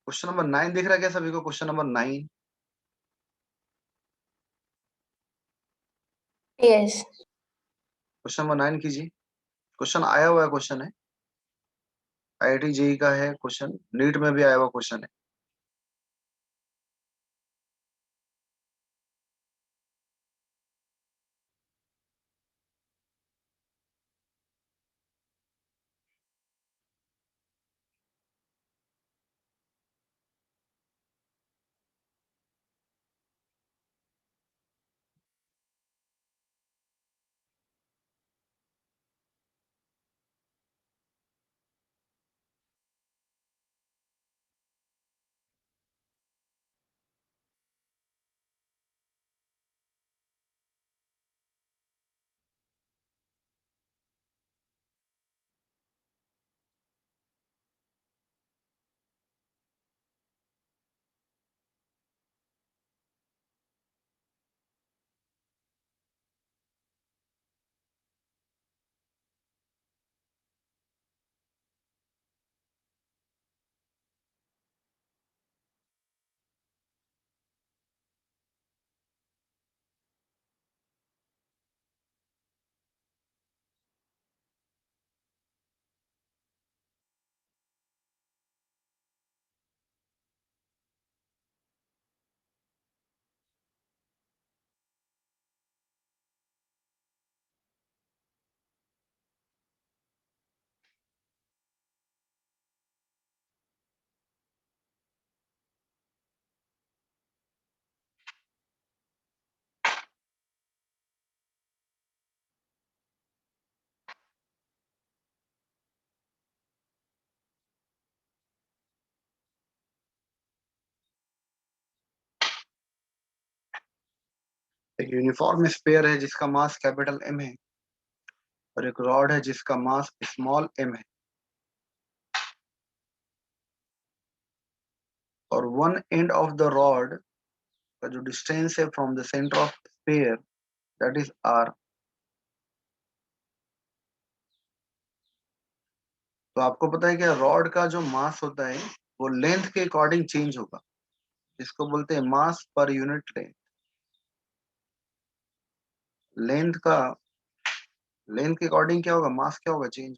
Question number 9 दिख रहा है क्या सभी को? Question number 9। Yes. Question number 9 कीजिए। क्वेश्चन आया हुआ है, क्वेश्चन है, आईआईटी जेई का है क्वेश्चन, नीट में भी आया हुआ क्वेश्चन है। एक यूनिफॉर्म स्फीयर है जिसका मास कैपिटल एम है, और एक रॉड है जिसका मास स्मॉल एम है, और one end of the rod का जो डिस्टेंस है from the centre of sphere, that is R. तो आपको पता है कि रॉड का जो मास होता है वो लेंथ के अकॉर्डिंग चेंज होगा, जिसको बोलते हैं मास पर यूनिट लेंथ। लेंथ का, लेंथ के अकॉर्डिंग क्या होगा, मास क्या होगा, चेंज।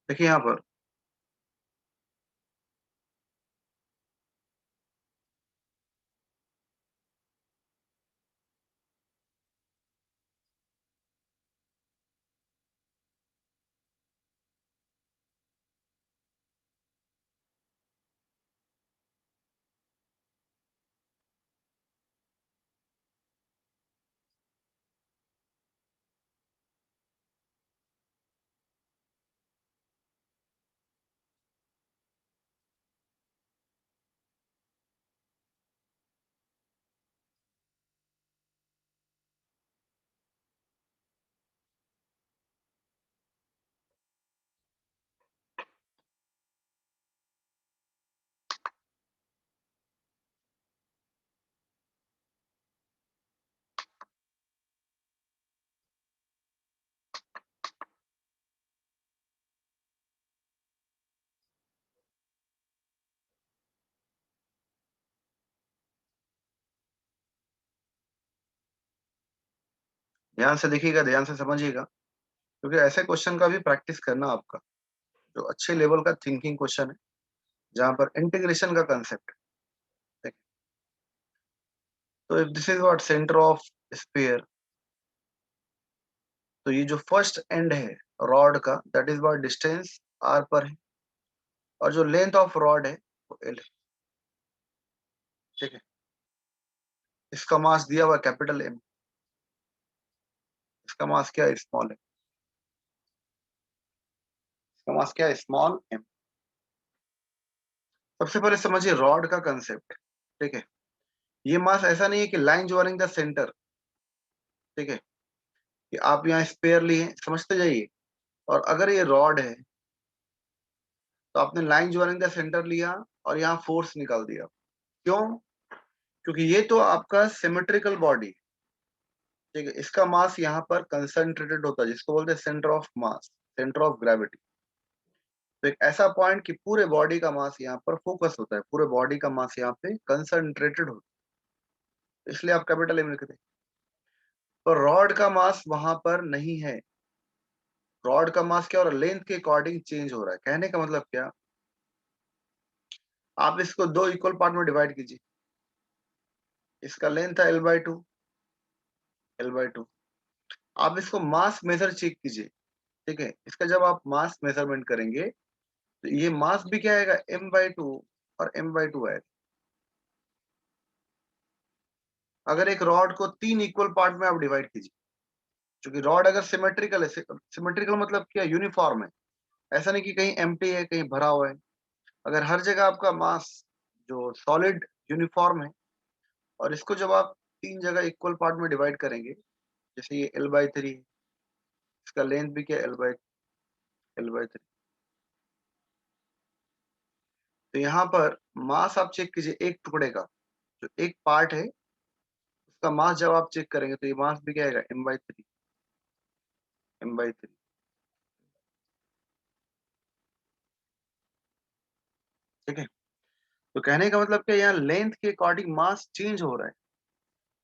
देखिए यहाँ पर ध्यान से देखिएगा, ध्यान से समझिएगा, क्योंकि ऐसे क्वेश्चन का भी प्रैक्टिस करना आपका, जो अच्छे लेवल का थिंकिंग क्वेश्चन है, जहां पर इंटीग्रेशन का कंसेप्ट है। तो if this is what centre of sphere, तो ये जो फर्स्ट एंड है रॉड का, that is what distance R पर है, और जो लेंथ ऑफ रॉड है वो एल है। ठीक है, इसका मास दिया हुआ कैपिटल एम, इसका मास क्या है, स्मॉल है, इसका मास क्या है, स्मॉल एम। सबसे पहले समझिए रॉड का कंसेप्ट। ठीक है, ये मास ऐसा नहीं है कि लाइन ज्वाइनिंग द सेंटर। ठीक है, कि आप यहाँ स्पेयर लिए, समझते जाइए, और अगर ये रॉड है तो आपने लाइन ज्वाइनिंग द सेंटर लिया और यहाँ फोर्स निकाल दिया। क्यों? क्योंकि ये तो आपका सिमेट्रिकल बॉडी। ठीक है, इसका मास यहाँ पर कंसंट्रेटेड होता है, जिसको बोलते हैं centre of mass, centre of gravity. तो एक ऐसा पॉइंट कि पूरे बॉडी का मास यहाँ पर फोकस होता है, पूरे बॉडी का मास यहाँ पे कंसंट्रेटेड होता है, इसलिए आप कैपिटल एम लिखते हैं। तो रॉड का मास वहां पर नहीं है। रॉड का मास क्या हो रहा है, लेंथ के अकॉर्डिंग चेंज हो रहा है। कहने का मतलब क्या, आप इसको दो इक्वल पार्ट में डिवाइड कीजिए। इसका लेंथ है L/2, L/2। आप इसको मास मेजर चेक कीजिए। ठीक है, इसका जब आप मास मेजरमेंट करेंगे तो ये मास भी क्या आएगा, M/2 और M/2 आएगा। अगर एक रॉड को तीन इक्वल पार्ट में आप डिवाइड कीजिए, क्योंकि रॉड अगर सिमेट्रिकल है, सिमेट्रिकल मतलब क्या, यूनिफॉर्म है, ऐसा नहीं कि कहीं एम्प्टी है कहीं भरा हुआ है। अगर हर जगह आपका मास जो सॉलिड यूनिफॉर्म है, और इसको जब आप तीन जगह इक्वल पार्ट में डिवाइड करेंगे, जैसे ये L/3 है, इसका लेंथ भी क्या, L/3। तो यहाँ पर मास आप चेक कीजिए एक टुकड़े का, जो एक पार्ट है उसका मास जब आप चेक करेंगे तो ये मास भी क्या आएगा, M/3, M/3। ठीक है, तो कहने का मतलब क्या, यहाँ लेंथ के अकॉर्डिंग मास चेंज हो रहा है,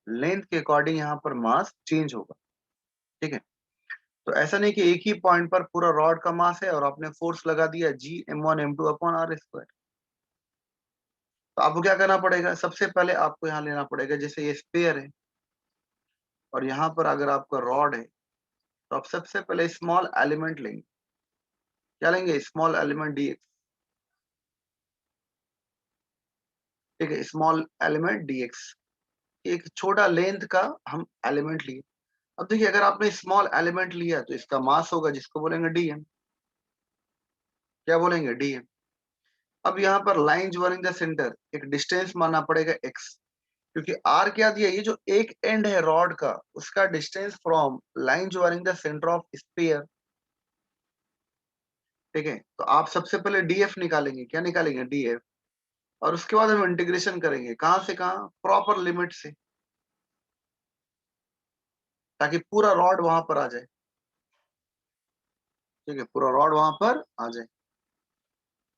लेंथ के अकॉर्डिंग यहाँ पर मास चेंज होगा। ठीक है, तो ऐसा नहीं कि एक ही पॉइंट पर पूरा रॉड का मास है और आपने फोर्स लगा दिया G(m1m2)/r²। तो आपको क्या करना पड़ेगा, सबसे पहले आपको यहाँ लेना पड़ेगा, जैसे ये स्पेयर है और यहाँ पर अगर आपका रॉड है, तो आप सबसे पहले स्मॉल एलिमेंट लेंगे। क्या लेंगे, स्मॉल एलिमेंट dx। ठीक है, स्मॉल एलिमेंट dx, एक छोटा लेंथ का हम एलिमेंट लिए। अब देखिए, अगर आपने स्मॉल एलिमेंट लिया तो इसका मास होगा, जिसको बोलेंगे dm। क्या बोलेंगे, dm। अब यहाँ पर लाइन ज्वाइनिंग द सेंटर, एक डिस्टेंस मानना पड़ेगा x, क्योंकि r क्या दिया, ये जो एक एंड है रॉड का, उसका distance from line joining the centre of sphere. ठीक है, तो आप सबसे पहले df निकालेंगे। क्या निकालेंगे, df। और उसके बाद हम इंटीग्रेशन करेंगे, कहां से कहां, प्रॉपर लिमिट से, ताकि पूरा रॉड वहां पर आ जाए। ठीक है, पूरा रॉड वहां पर आ जाए।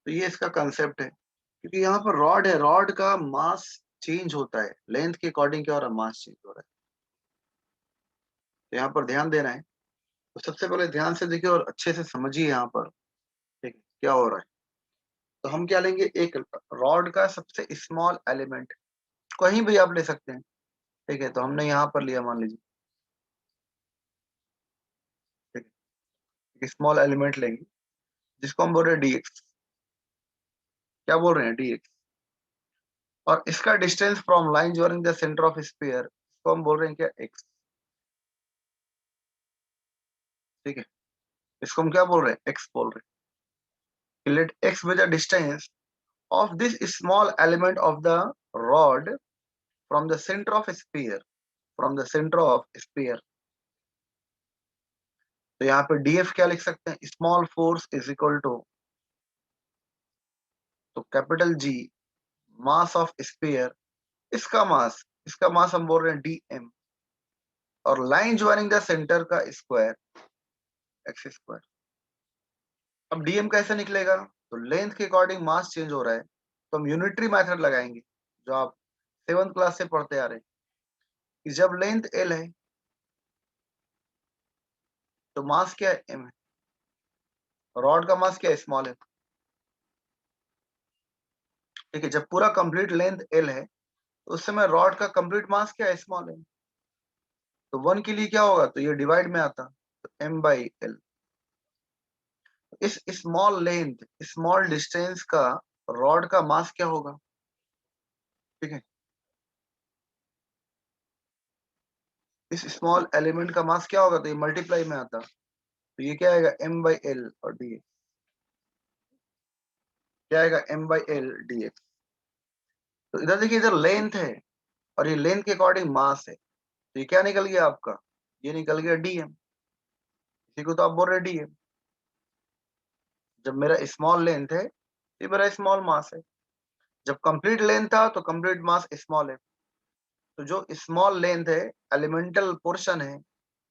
तो ये इसका कंसेप्ट है, क्योंकि यहाँ पर रॉड है, रॉड का मास चेंज होता है, लेंथ के अकॉर्डिंग क्या हो रहा है, मास चेंज हो रहा है। तो यहाँ पर ध्यान देना है। तो सबसे पहले ध्यान से देखिए और अच्छे से समझिए यहाँ पर। ठीक है, क्या हो रहा है। तो हम क्या लेंगे, एक रॉड का सबसे स्मॉल एलिमेंट, कहीं भी आप ले सकते हैं। ठीक है, तो हमने यहाँ पर लिया, मान लीजिए। ठीक है, स्मॉल एलिमेंट लेंगे, जिसको हम बोल रहे हैं dx। क्या बोल रहे हैं, dx। और इसका distance from line joining the centre of sphere, इसको हम बोल रहे हैं क्या, x। ठीक है, इसको हम क्या बोल रहे हैं, x बोल रहे हैं। Let x be the distance of this small element of the rod from the center of sphere, from the center of sphere। तो यहाँ पे df क्या लिख सकते हैं, small force is equal to, तो capital G mass of sphere, इसका mass हम बोल रहे हैं dm, और लाइन ज्वाइनिंग द सेंटर का स्क्वायर, x²। अब dm कैसे निकलेगा, तो लेंथ के अकॉर्डिंग मास चेंज हो रहा है, तो हम यूनिटरी मेथड लगाएंगे, जो आप 7th क्लास से पढ़ते आ रहे हैं, कि जब लेंथ l है तो मास क्या है, m है। रॉड का मास क्या है, स्मॉल है। ठीक है, जब पूरा कंप्लीट लेंथ l है तो उस समय रॉड का कंप्लीट मास क्या है, स्मॉल है। तो 1 के लिए क्या होगा, तो ये डिवाइड में आता, तो m/l। इस स्मॉल लेंथ, स्मॉल डिस्टेंस का रॉड का मास क्या होगा। ठीक है, इस स्मॉल एलिमेंट का मास क्या होगा, तो ये मल्टीप्लाई में आता, तो ये क्या आएगा, m/l और dx। क्या आएगा, m/l dx। तो इधर देखिए, इधर लेंथ है और ये लेंथ के अकॉर्डिंग मास है, तो ये क्या निकल गया आपका, ये निकल गया dm। इसी को तो आप बोल रहे dm। जब मेरा स्मॉल लेंथ है ये मेरा स्मॉल मास है, जब कंप्लीट लेंथ था तो कंप्लीट मास स्मॉल है। तो जो स्मॉल लेंथ है, एलिमेंटल पोर्शन है,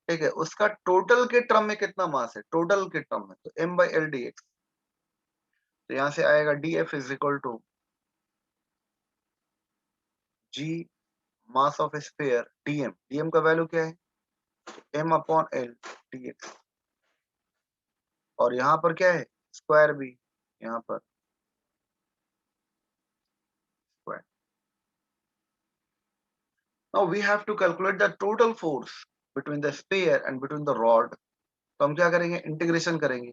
ठीक है, उसका टोटल के टर्म में कितना मास है, टोटल के टर्म में, तो m/l dx। तो यहां से आएगा df is equal to g mass of sphere dm। dm का वैल्यू क्या है, m/l dx। और यहाँ पर क्या है, स्क्वायर भी, यहाँ पर square. Now we have to calculate the total force between the sphere and between the rod. तो हम क्या करेंगे, इंटीग्रेशन करेंगे।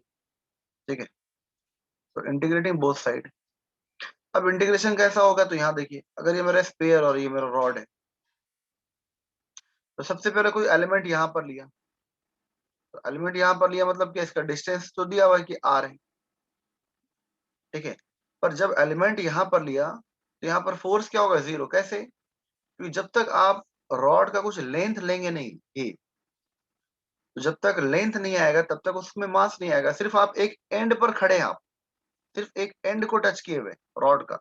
ठीक है, तो इंटीग्रेटिंग बोथ साइड। अब इंटीग्रेशन कैसा होगा, तो यहाँ देखिए, अगर ये मेरा स्फीयर और ये मेरा रॉड है, तो सबसे पहले कोई एलिमेंट यहाँ पर लिया, तो एलिमेंट यहाँ पर लिया मतलब क्या, इसका डिस्टेंस तो दिया हुआ है कि r है। ठीक है, पर जब एलिमेंट यहाँ पर लिया तो यहाँ पर फोर्स क्या होगा, 0। कैसे, क्योंकि जब तक आप रॉड का कुछ लेंथ लेंगे नहीं, ये तो जब तक लेंथ नहीं आएगा तब तक उसमें मास नहीं आएगा। सिर्फ आप एक एंड पर खड़े हैं, आप सिर्फ एक एंड को टच किए हुए रॉड का।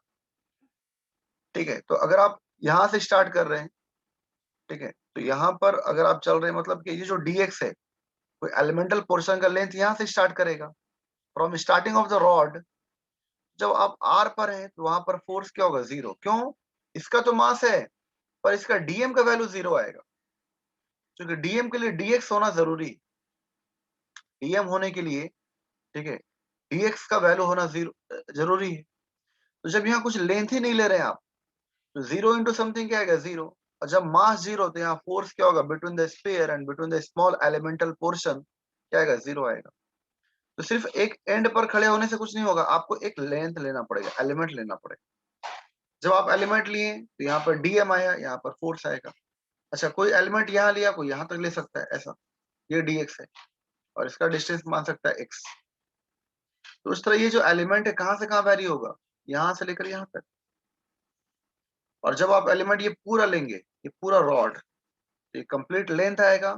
ठीक है, तो अगर आप यहाँ से स्टार्ट कर रहे हैं, ठीक है, तो यहाँ पर अगर आप चल रहे हैं, मतलब कि ये जो dx है, कोई एलिमेंटल पोर्शन का लेंथ यहाँ से स्टार्ट करेगा, from starting of the rod. जब आप r पर हैं तो वहां पर फोर्स क्या होगा, 0। क्यों, इसका तो मास है, पर इसका dm का वैल्यू 0 आएगा, क्योंकि dm के लिए dx होना जरूरी है। dm होने के लिए, ठीक है, dx का वैल्यू होना 0 जरूरी है। तो जब यहाँ कुछ लेंथ ही नहीं ले रहे हैं आप, तो 0 इंटू समथिंग क्या आएगा, 0। और जब मास 0 तो यहाँ फोर्स क्या होगा, between the sphere and between the small elemental portion क्या आएगा, 0 आएगा। तो सिर्फ एक एंड पर खड़े होने से कुछ नहीं होगा, आपको एक लेंथ लेना पड़ेगा, एलिमेंट लेना पड़ेगा। जब आप एलिमेंट लिए तो यहाँ पर dm आया, यहाँ पर फोर्स आएगा। अच्छा, कोई एलिमेंट यहाँ लिया, कोई यहाँ तक ले सकता है, ऐसा, ये dx है और इसका डिस्टेंस मान सकता है x। तो उस तरह ये जो एलिमेंट है कहाँ से कहाँ वैरी होगा, यहाँ से लेकर यहाँ तक। और जब आप एलिमेंट ये पूरा लेंगे, ये पूरा रॉड, ये कंप्लीट लेंथ आएगा,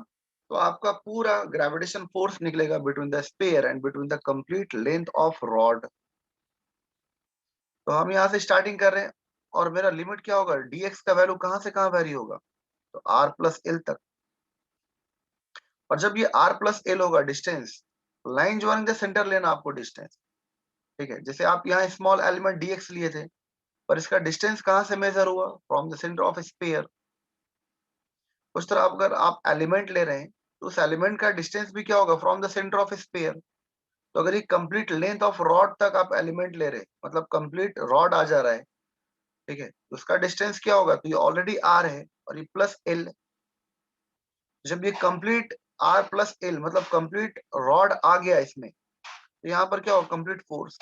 तो आपका पूरा ग्रेविटेशन फोर्स निकलेगा between the sphere and between the complete length of rod. तो हम यहाँ से स्टार्टिंग कर रहे हैं, और मेरा लिमिट क्या होगा, dx का वैल्यू कहाँ से कहाँ वैरी होगा, तो r प्लस एल तक। और जब ये r प्लस एल होगा distance, line joining the centre लेना आपको डिस्टेंस। ठीक है, जैसे आप यहाँ स्मॉल एलिमेंट dx लिए थे, पर इसका डिस्टेंस कहाँ से मेजर हुआ, from the centre of sphere. उस तरह अगर आप एलिमेंट ले रहे हैं तो उस एलिमेंट का डिस्टेंस भी क्या होगा, from the centre of sphere. तो अगर ये कंप्लीट लेंथ ऑफ रॉड तक आप एलिमेंट ले रहे हैं, मतलब कंप्लीट रॉड आ जा रहा है, ठीक है, तो उसका डिस्टेंस क्या होगा, तो ये ऑलरेडी r है और ये प्लस एल। जब ये कंप्लीट r प्लस एल मतलब कंप्लीट रॉड आ गया इसमें, तो यहाँ पर क्या होगा, कंप्लीट फोर्स।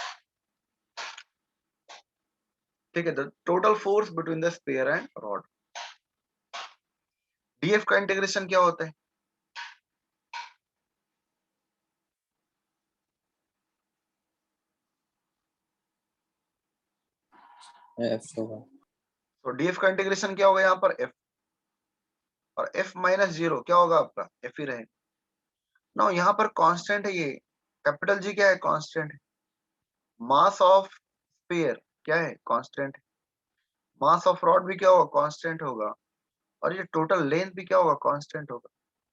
ठीक है, the total force between the sphere and rod. df का इंटीग्रेशन क्या होता है, एफ होगा। तो df का इंटीग्रेशन क्या होगा, यहाँ पर f, और f माइनस 0 क्या होगा आपका, f ही रहे। ना यहाँ पर कांस्टेंट है, ये कैपिटल जी क्या है, कांस्टेंट है। मास ऑफ स्फीयर क्या है, कांस्टेंट है। मास ऑफ रॉड भी क्या होगा, कांस्टेंट होगा। और ये टोटल लेंथ भी क्या होगा, कांस्टेंट होगा।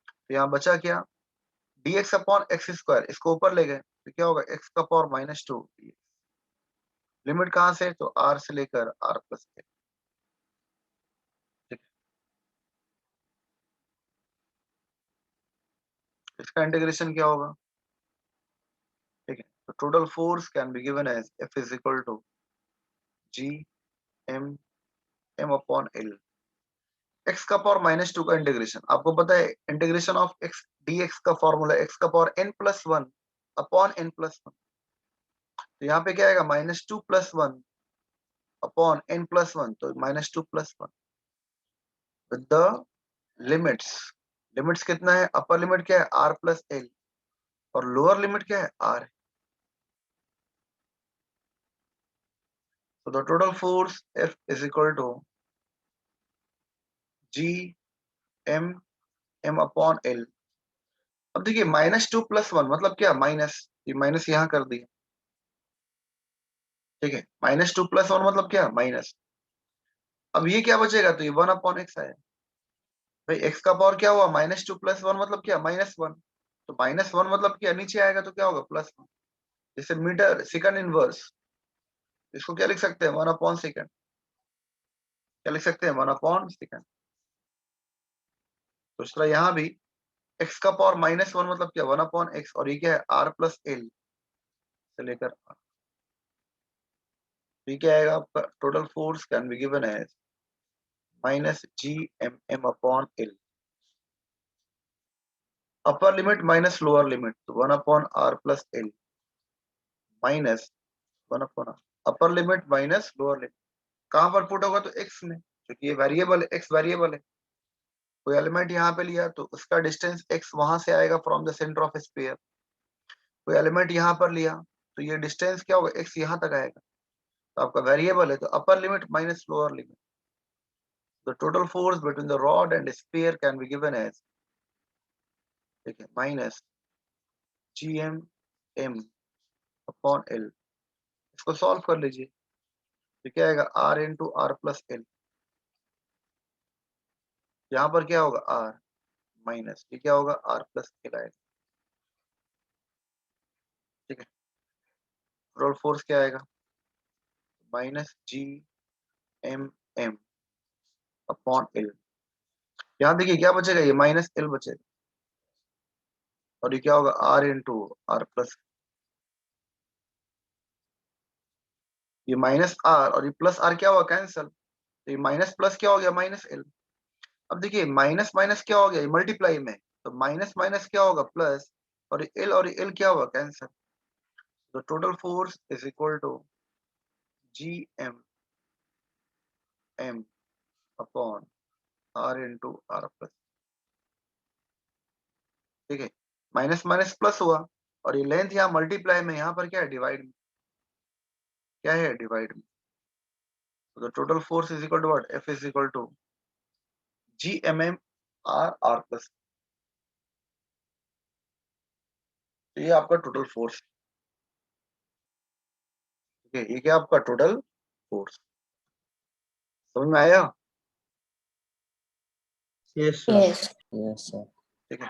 तो यहाँ बचा क्या, dx अपॉन एक्स स्क्वायर, इसको ऊपर ले गए तो क्या होगा, x का पावर -2। लिमिट कहाँ से, तो r से लेकर r प्लस ए। इसका इंटीग्रेशन क्या होगा? ठीक है, तो total force can be given as F is equal to G M M upon L। X का पावर -2 का इंटीग्रेशन, आपको पता है इंटीग्रेशन ऑफ एक्स dx का फॉर्मूला एक्स का पावर n+1 अपॉन n+1। तो यहाँ पे क्या आएगा? -2+1 अपॉन n+1, तो -2+1 विद द लिमिट्स। लिमिट्स कितना है? अपर लिमिट क्या है? r+l, और लोअर लिमिट क्या है? r। तो the total force F is equal to G M M upon L। अब देखिए -2+1 मतलब क्या? माइनस, ये माइनस यहाँ कर दिया। ठीक है, -2+1 मतलब क्या? माइनस। अब ये क्या बचेगा? तो ये 1/x आया। भाई x का पावर क्या हुआ? -2+1 मतलब क्या? -1। तो -1 मतलब क्या? नीचे आएगा तो क्या होगा? +1। जैसे मीटर सेकंड इनवर्स, इसको क्या लिख सकते हैं? 1/सेकंड। क्या लिख सकते हैं? 1/सेकंड। तो इस तरह यहाँ भी x का पावर -1 मतलब क्या? 1/x, और ये क्या है? r+l से लेकर r। तो ये क्या आएगा आपका? Total force can be given as -G/M/M/L। Upper limit minus lower limit, तो 1/r+l minus 1/r। Upper limit minus lower limit कहां पर पुट होगा? तो x में, क्योंकि ये वेरिएबल है, x वेरिएबल है। कोई एलिमेंट यहाँ पे लिया तो उसका डिस्टेंस x वहां से आएगा from the centre of sphere. कोई एलिमेंट यहाँ पर लिया तो ये डिस्टेंस क्या होगा? x यहाँ तक आएगा। तो आपका वेरिएबल है, तो upper limit minus lower limit. The total force between the rod and sphere can be given as, ठीक है, -G/M/M/L। इसको सॉल्व कर लीजिए, तो क्या आएगा? r × r+l। यहाँ पर क्या होगा? r माइनस, ये क्या होगा? r+l आएगा। ठीक है, टोटल फोर्स क्या आएगा? -G/M/M/L। यहाँ देखिए क्या बचेगा? ये -l बचेगा, और ये क्या होगा? r × r+। ये -r और ये +r क्या होगा? कैंसल। तो ये माइनस प्लस क्या हो गया? -l। अब देखिए माइनस माइनस क्या हो गया? ये मल्टीप्लाई में, तो माइनस माइनस क्या होगा? प्लस, और एल क्या होगा? कैंसल। तो total force is equal to G/M/M upon r × r+। ठीक है, माइनस माइनस प्लस हुआ, और ये लेंथ यहाँ मल्टीप्लाई में, यहाँ पर क्या है? डिवाइड में। क्या है? डिवाइड में। तो total force is equal to what? F is equal to G/M/M r+। तो ये आपका टोटल फोर्स। ठीक है, ये क्या आपका टोटल फोर्स? समझ में आया? Yes sir. Yes. Yes, sir. ठीक है,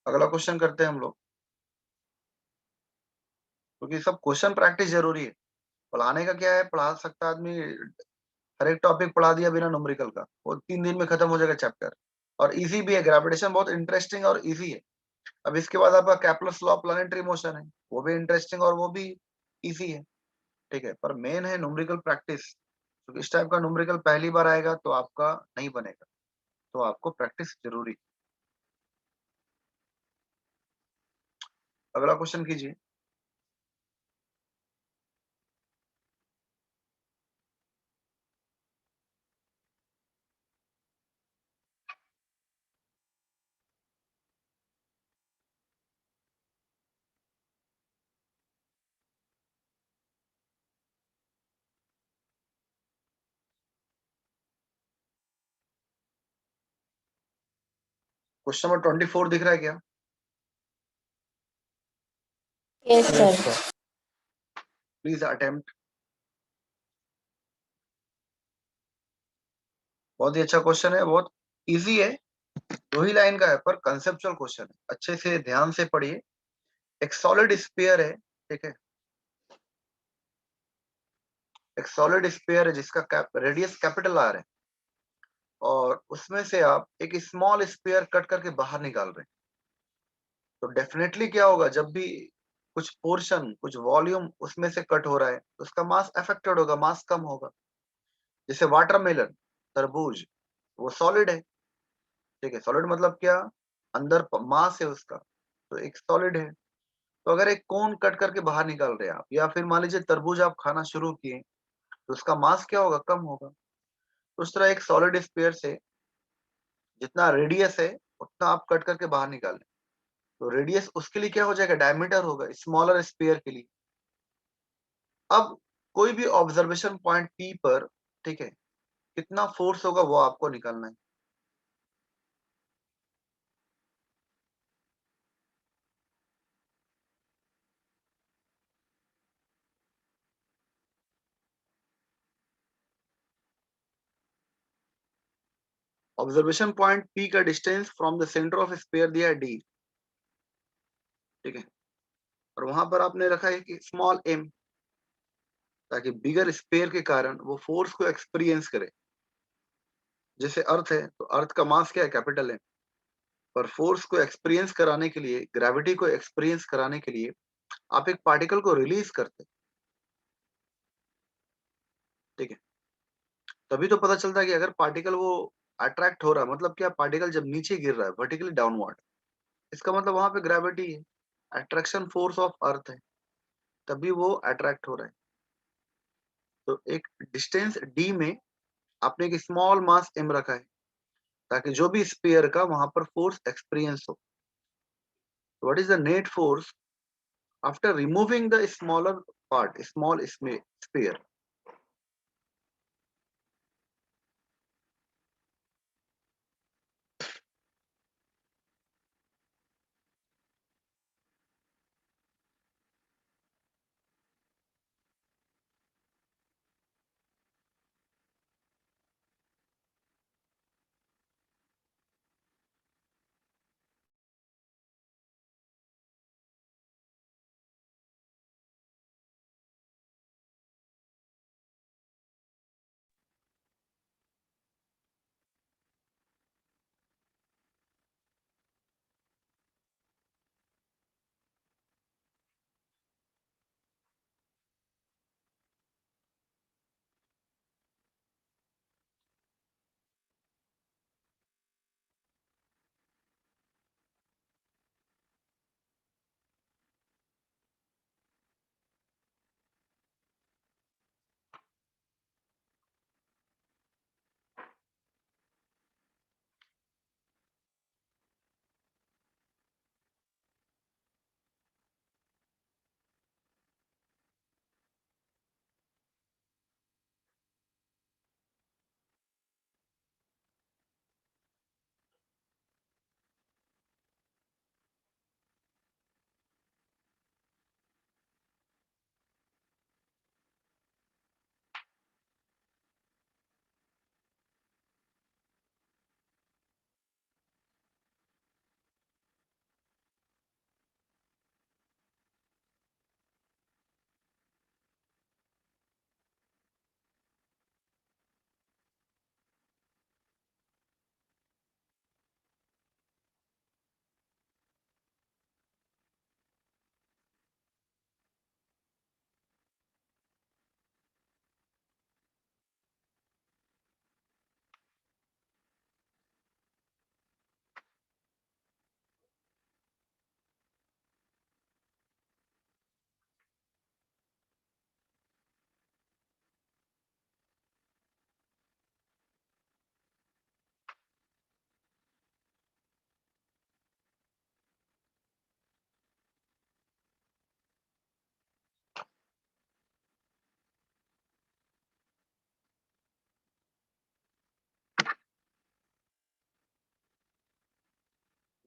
अगला क्वेश्चन करते हैं हम लोग, क्योंकि सब क्वेश्चन प्रैक्टिस जरूरी है। पढ़ाने का क्या है? पढ़ा सकता आदमी, हर एक टॉपिक पढ़ा दिया बिना न्यूमेरिकल का, वो 3 दिन में खत्म हो जाएगा चैप्टर। और इजी भी है, ग्रेविटेशन बहुत इंटरेस्टिंग और इजी है। अब इसके बाद आपका कैप्लर्स लॉ प्लैनेटरी मोशन है, वो भी इंटरेस्टिंग और वो भी इजी है। ठीक है, पर मेन है न्यूमेरिकल प्रैक्टिस, क्योंकि इस टाइप का न्यूमेरिकल पहली बार आएगा तो आपका नहीं बनेगा, तो आपको प्रैक्टिस जरूरी। अगला क्वेश्चन कीजिए। क्वेश्चन नंबर 24 दिख रहा है क्या? Yes, sir. Yes sir. Please attempt. बहुत ही अच्छा क्वेश्चन है, बहुत इजी है, 2 ही लाइन का है, पर कंसेप्चुअल क्वेश्चन है। अच्छे से ध्यान से पढ़िए। एक सॉलिड स्फीयर है, ठीक है, एक सॉलिड स्फीयर है जिसका रेडियस कैपिटल आर है, और उसमें से आप एक स्मॉल स्फीयर कट करके बाहर निकाल रहे हैं। तो डेफिनेटली क्या होगा, जब भी कुछ पोर्शन, कुछ वॉल्यूम उसमें से कट हो रहा है, तो उसका मास अफेक्टेड होगा, मास कम होगा। जैसे वाटरमेलन, तरबूज, वो सॉलिड है, ठीक है? सॉलिड मतलब क्या? अंदर मास है उसका, तो एक सॉलिड है। तो अगर एक कोन कट करके बाहर निकाल रहे हैं आप, या फिर मान लीजिए तरबूज आप खाना शुरू किए, तो उसका मास क्या होगा? कम होगा। तो उस तरह एक सॉलिड स्फीयर से जितना रेडियस है, उतना आप कट करके बाहर निकालें, तो रेडियस उसके लिए क्या हो जाएगा? डायमीटर होगा, स्मॉलर स्फीयर के लिए। अब कोई भी ऑब्जर्वेशन पॉइंट पी पर, ठीक है, कितना फोर्स होगा वो आपको निकालना है। ऑब्जर्वेशन पॉइंट पी का distance from the centre of sphere दिया है डी, ठीक है, और वहां पर आपने रखा है कि स्मॉल एम, ताकि बिगर स्फीयर के कारण वो फोर्स को एक्सपीरियंस करे। जैसे अर्थ है, तो अर्थ का मास क्या है? कैपिटल है। पर फोर्स को एक्सपीरियंस कराने के लिए, ग्रेविटी को एक्सपीरियंस कराने के लिए आप एक पार्टिकल को रिलीज करते हैं, ठीक है? तभी तो पता चलता है कि अगर पार्टिकल वो अट्रैक्ट हो रहा है, मतलब क्या? पार्टिकल जब नीचे गिर रहा है वर्टिकली डाउनवर्ड, इसका मतलब वहां पे ग्रेविटी है, अट्रैक्शन फोर्स ऑफ अर्थ है, तभी वो अट्रैक्ट हो रहा है। तो एक डिस्टेंस डी में आपने एक स्मॉल मास एम रखा है, ताकि जो भी स्पीयर का वहां पर फोर्स एक्सपीरियंस हो। What is the net force after removing the smaller part, small sphere?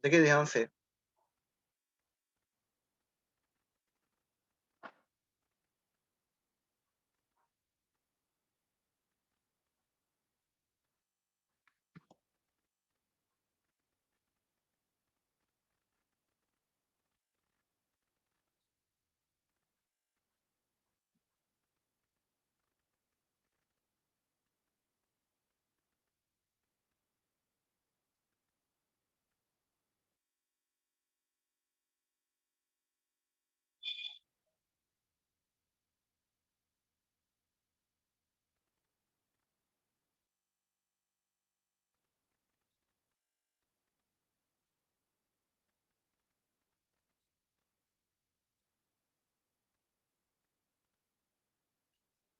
देखिए ध्यान से,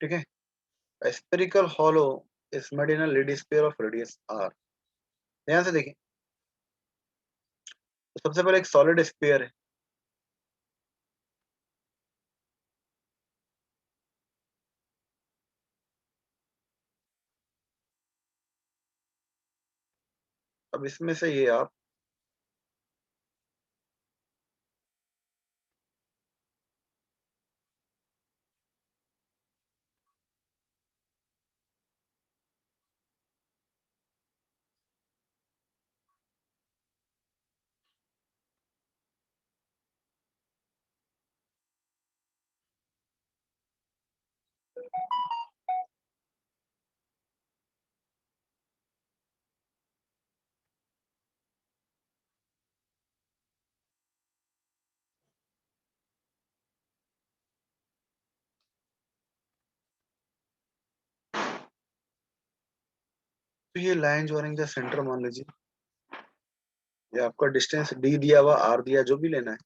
ठीक है। Spherical hollow is made in a lead sphere of radius r। ध्यान से देखिए, तो सबसे पहले एक सॉलिड स्फीयर है, अब इसमें से ये आप तो ये लाइन ज्वाइनिंग द सेंटर मान लीजिए, ये आपका डिस्टेंस d दिया हुआ, r दिया, जो भी लेना है।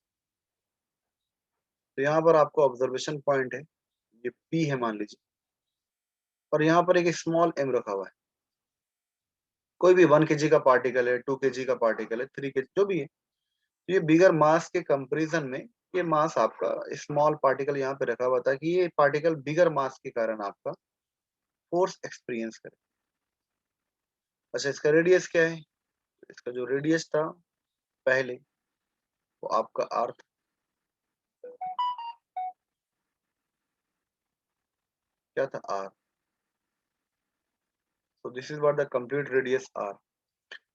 तो यहाँ पर आपको ऑब्जर्वेशन पॉइंट है, ये p है मान लीजिए, और यहाँ पर एक स्मॉल m रखा हुआ है। कोई भी 1 kg का पार्टिकल है, 2 kg का पार्टिकल है, 3 kg, जो भी है। तो ये बिगर मास के कंपैरिजन में ये मास आपका स्मॉल पार्टिकल यहाँ पे रखा हुआ था कि ये पार्टिकल बिगर मास के कारण आपका फोर्स एक्सपीरियंस करे। अच्छा, इसका रेडियस क्या है? इसका जो रेडियस था पहले, वो आपका आर था। क्या था? आर। तो this is what the complete radius R.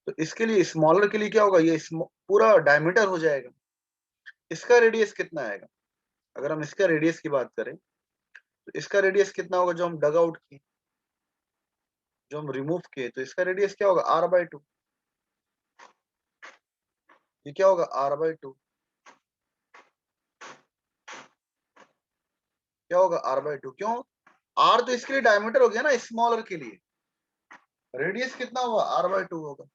तो इसके लिए स्मॉलर के लिए क्या होगा, ये पूरा डायमीटर हो जाएगा। इसका रेडियस कितना आएगा? अगर हम इसका रेडियस की बात करें, तो इसका रेडियस कितना होगा जो हम डग आउट किए, जो हम रिमूव किए, तो इसका रेडियस क्या होगा? r/2। ये क्या होगा? r/2। क्या होगा? r/2। क्यों? r तो इसके लिए डायमीटर हो गया ना, स्मॉलर के लिए। रेडियस कितना होगा? r/2 होगा।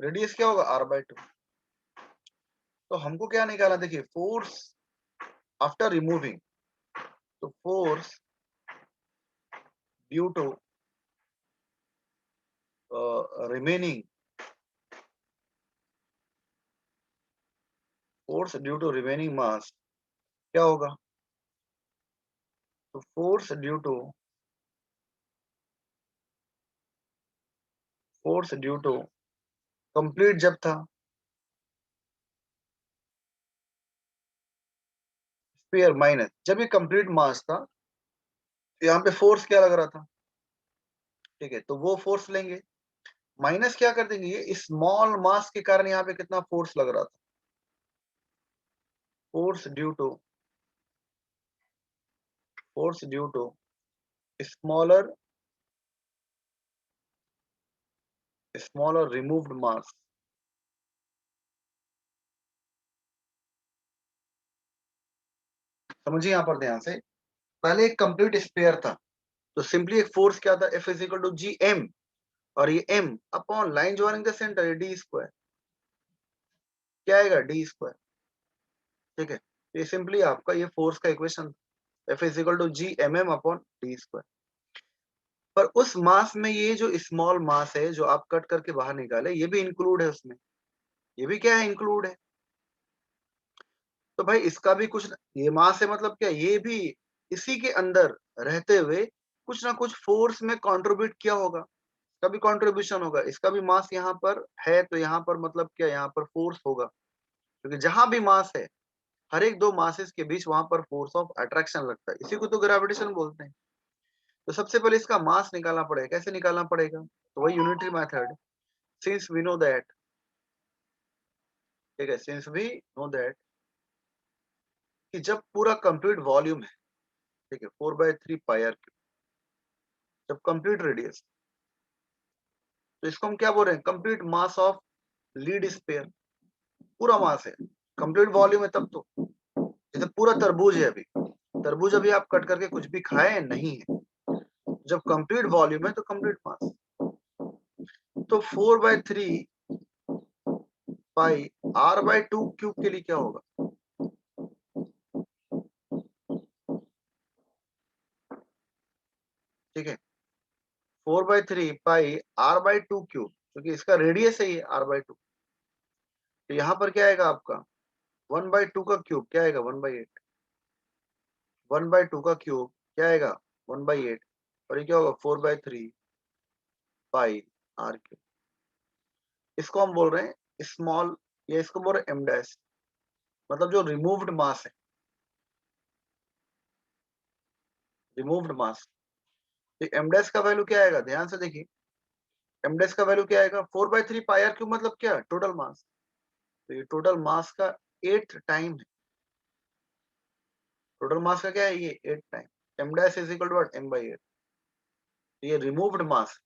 रेडियस क्या होगा? r/2। तो हमको क्या निकालना, देखिए, फोर्स आफ्टर रिमूविंग। तो force due to remaining, force due to remaining mass क्या होगा? तो फोर्स ड्यू टू कंप्लीट जब था, स्फीयर माइनस जब ये कंप्लीट मास था, तो यहाँ पे फोर्स क्या लग रहा था? ठीक है, तो वो फोर्स लेंगे, माइनस क्या कर देंगे, ये स्मॉल मास के कारण यहाँ पे कितना फोर्स लग रहा था? Force due to force due to smaller smaller removed mass. समझिए यहाँ पर ध्यान से, पहले एक कंप्लीट स्फीयर था, तो सिंपली एक फोर्स क्या था? F is equal to G M, और ये m upon line joining the centre, ये डी स्क्वायर। क्या आएगा? D square. ठीक है, ये सिंपली आपका ये फोर्स का equation, F is equal to G M M upon D square. पर उस मास में ये जो स्मॉल मास है जो आप कट करके बाहर निकाले, ये भी इंक्लूड है उसमें। ये भी क्या है? इंक्लूड है। तो भाई इसका भी कुछ, ये मास है मतलब क्या, ये भी इसी के अंदर रहते हुए कुछ ना कुछ फोर्स में कंट्रीब्यूट किया होगा, इसका भी कंट्रीब्यूशन होगा। इसका भी मास यहाँ पर है, तो यहाँ पर मतलब क्या, यहाँ पर फोर्स होगा, क्योंकि जहां भी मास है, हर एक दो मासेस के बीच वहां पर फोर्स ऑफ अट्रैक्शन लगता है, इसी को तो ग्रेविटेशन बोलते हैं। तो सबसे पहले इसका मास निकालना पड़ेगा। कैसे निकालना पड़ेगा? तो वही unitary method, since we know that, ठीक है, सिंस वी नो दैट कि जब पूरा कंप्लीट वॉल्यूम है, ठीक है, 4/3 πr क्यूब, जब कंप्लीट रेडियस, तो इसको हम क्या बोल रहे हैं? Complete mass of lead sphere. पूरा मास है, कंप्लीट वॉल्यूम है तब तो। जैसे पूरा तरबूज है, अभी तरबूज अभी आप कट करके कुछ भी खाए नहीं है, जब कंप्लीट वॉल्यूम है तो कंप्लीट मास। तो 4/3 πr/2 क्यूब के लिए क्या होगा? ठीक है, 4/3 पाई r/2 क्यूब, क्योंकि इसका रेडियस है ये r/2। तो यहाँ पर क्या आएगा आपका 1/2 का क्यूब क्या आएगा 1/8। 1/2 का क्यूब क्या आएगा 1/8, और ये क्या होगा 4/3 पाई r क्यूब। इसको हम बोल रहे हैं स्मॉल, या इसको बोल रहे हैं एम डैश, मतलब जो रिमूव्ड मास है, रिमूव्ड मास। तो एम डैश का वैल्यू क्या आएगा, ध्यान से देखिए, एम डैश का वैल्यू क्या आएगा 4/3 पाई आर क्यूब, मतलब क्या टोटल मास। तो ये टोटल मास का 8 टाइम है। टोटल मास का क्या है ये 8 time. M dash is equal to what m/8। ये removed mass,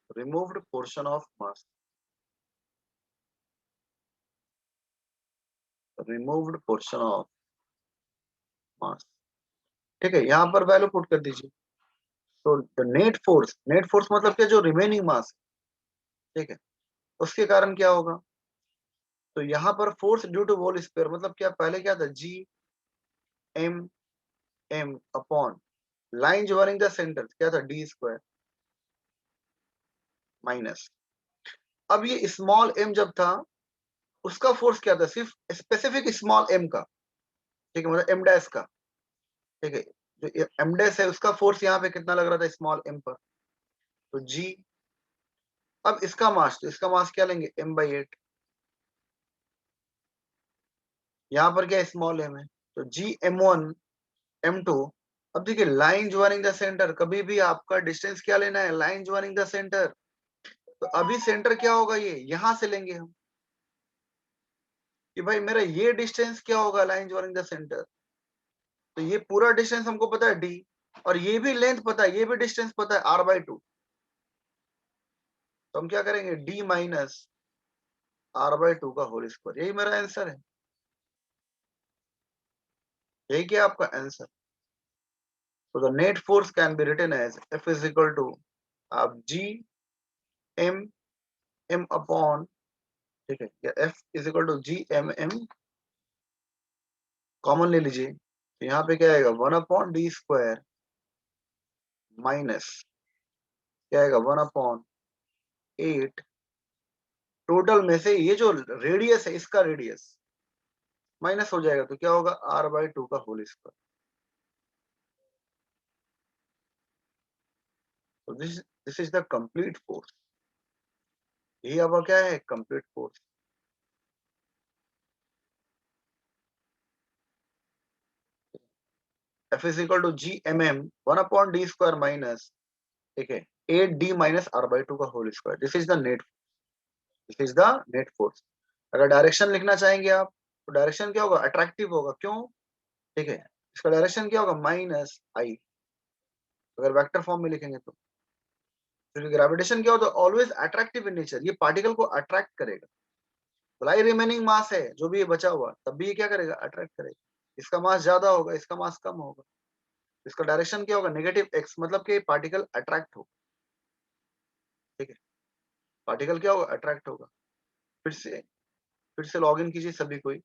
removed portion of mass, removed portion of mass. ठीक है, यहाँ पर वैल्यू पुट कर दीजिए। तो द नेट फोर्स मतलब क्या, जो रिमेनिंग मास, ठीक है, उसके कारण क्या होगा। तो यहाँ पर force due to wall square मतलब क्या, पहले क्या था G M M upon line joining the centre क्या था डी स्क्वायर माइनस। अब ये स्मॉल एम जब था, उसका फोर्स क्या था, सिर्फ स्पेसिफिक स्मॉल एम का, ठीक है, मतलब एम डैश का। ठीक है, जो एम डैश है उसका फोर्स यहाँ पे कितना लग रहा था स्मॉल एम पर, तो जी। अब इसका मास, तो इसका मास क्या लेंगे m/8। यहाँ पर क्या स्मॉल एम है, तो जी m1 m2। अब देखिए लाइन ज्वाइनिंग द सेंटर, कभी भी आपका डिस्टेंस क्या लेना है, लाइन ज्वाइनिंग द सेंटर। तो अभी सेंटर क्या होगा, ये यहां से लेंगे हम, कि भाई मेरा ये डिस्टेंस क्या होगा लाइन ज्वाइनिंग द सेंटर। तो ये पूरा डिस्टेंस हमको पता है डी, और ये भी लेंथ पता है, ये भी डिस्टेंस पता है r/2। तो हम क्या करेंगे डी माइनस r/2 का होल स्क्वायर, यही मेरा आंसर है। यही क्या आपका आंसर। तो the net force can be written as F is equal to आप जी एम एम अपॉन, ठीक है, या F is equal to G M M, common ले लीजिए। तो यहाँ पे क्या आएगा 1/d² माइनस क्या आएगा 1/8। टोटल में से ये जो रेडियस है इसका रेडियस माइनस हो जाएगा, तो क्या होगा r/2 का होल स्क्वायर। तो this is the complete force. यही अब क्या है complete force. F is equal to G M M 1/d² minus, ठीक है, 8d माइनस r/2 का whole square. This is the net, this is the net force. अगर direction लिखना चाहेंगे आप, तो डायरेक्शन क्या होगा अट्रैक्टिव होगा, क्यों, ठीक है, इसका डायरेक्शन क्या होगा माइनस आई, अगर वेक्टर फॉर्म में लिखेंगे तो। क्योंकि ग्रेविटेशन क्या होता है ऑलवेज अट्रैक्टिव इन नेचर, ये पार्टिकल को अट्रैक्ट करेगा। भलाई रिमेनिंग मास है जो भी ये बचा हुआ, तब भी ये क्या करेगा अट्रैक्ट करेगा। इसका मास ज्यादा होगा, इसका मास कम होगा, इसका डायरेक्शन क्या होगा नेगेटिव एक्स, मतलब कि पार्टिकल अट्रैक्ट होगा। ठीक है, पार्टिकल क्या होगा अट्रैक्ट होगा। फिर से लॉग इन कीजिए सभी कोई।